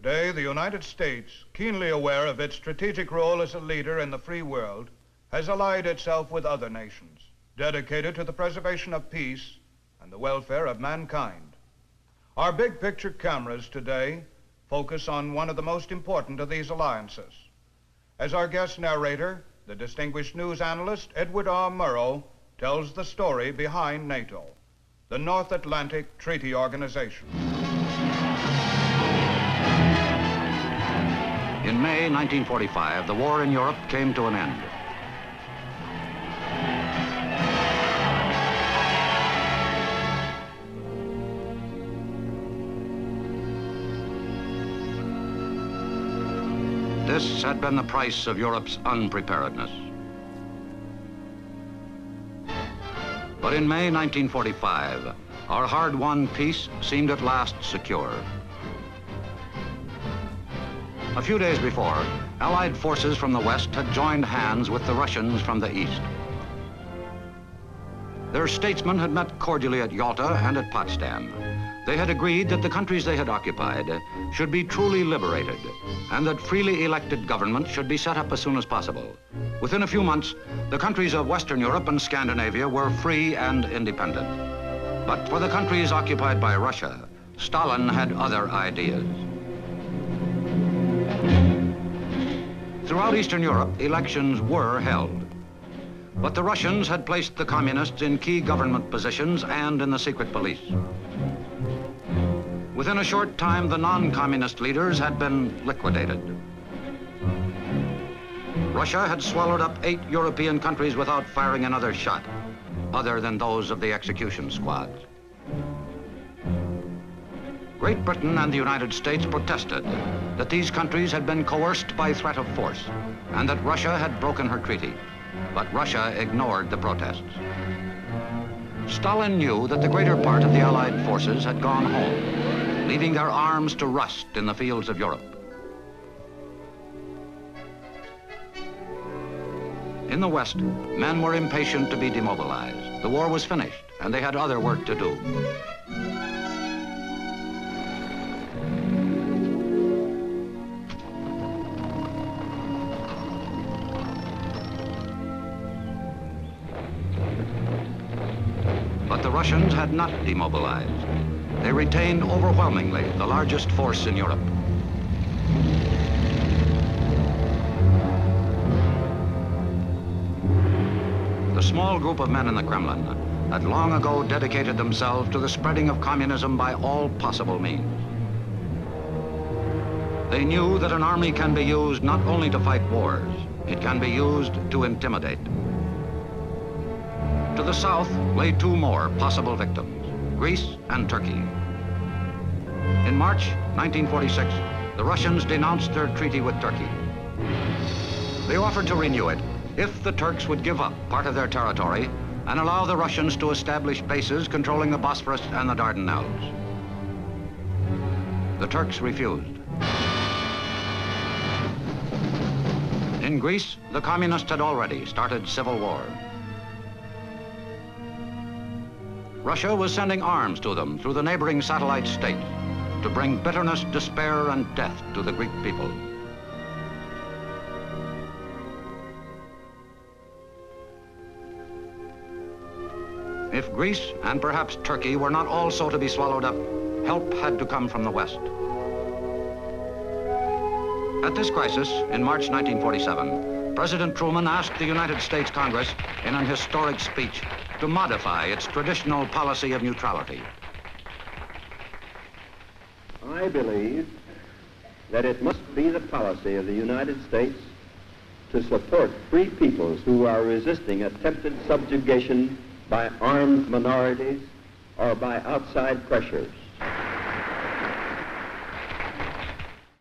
Today, the United States, keenly aware of its strategic role as a leader in the free world, has allied itself with other nations, dedicated to the preservation of peace and the welfare of mankind. Our big picture cameras today focus on one of the most important of these alliances. As our guest narrator, the distinguished news analyst Edward R. Murrow tells the story behind NATO, the North Atlantic Treaty Organization. In May 1945, the war in Europe came to an end. This had been the price of Europe's unpreparedness. But in May 1945, our hard-won peace seemed at last secure. A few days before, Allied forces from the West had joined hands with the Russians from the East. Their statesmen had met cordially at Yalta and at Potsdam. They had agreed that the countries they had occupied should be truly liberated and that freely elected governments should be set up as soon as possible. Within a few months, the countries of Western Europe and Scandinavia were free and independent. But for the countries occupied by Russia, Stalin had other ideas. Throughout Eastern Europe, elections were held. But the Russians had placed the communists in key government positions and in the secret police. Within a short time, the non-communist leaders had been liquidated. Russia had swallowed up 8 European countries without firing another shot, other than those of the execution squads. Great Britain and the United States protested that these countries had been coerced by threat of force and that Russia had broken her treaty. But Russia ignored the protests. Stalin knew that the greater part of the Allied forces had gone home, leaving their arms to rust in the fields of Europe. In the West, men were impatient to be demobilized. The war was finished, and they had other work to do. But the Russians had not demobilized. They retained overwhelmingly the largest force in Europe. The small group of men in the Kremlin had long ago dedicated themselves to the spreading of communism by all possible means. They knew that an army can be used not only to fight wars, it can be used to intimidate. To the south lay 2 more possible victims, Greece and Turkey. In March 1946, the Russians denounced their treaty with Turkey. They offered to renew it if the Turks would give up part of their territory and allow the Russians to establish bases controlling the Bosphorus and the Dardanelles. The Turks refused. In Greece, the communists had already started civil war. Russia was sending arms to them through the neighboring satellite states to bring bitterness, despair, and death to the Greek people. If Greece and perhaps Turkey were not also to be swallowed up, help had to come from the West. At this crisis, in March 1947, President Truman asked the United States Congress in an historic speech to modify its traditional policy of neutrality. I believe that it must be the policy of the United States to support free peoples who are resisting attempted subjugation by armed minorities or by outside pressures.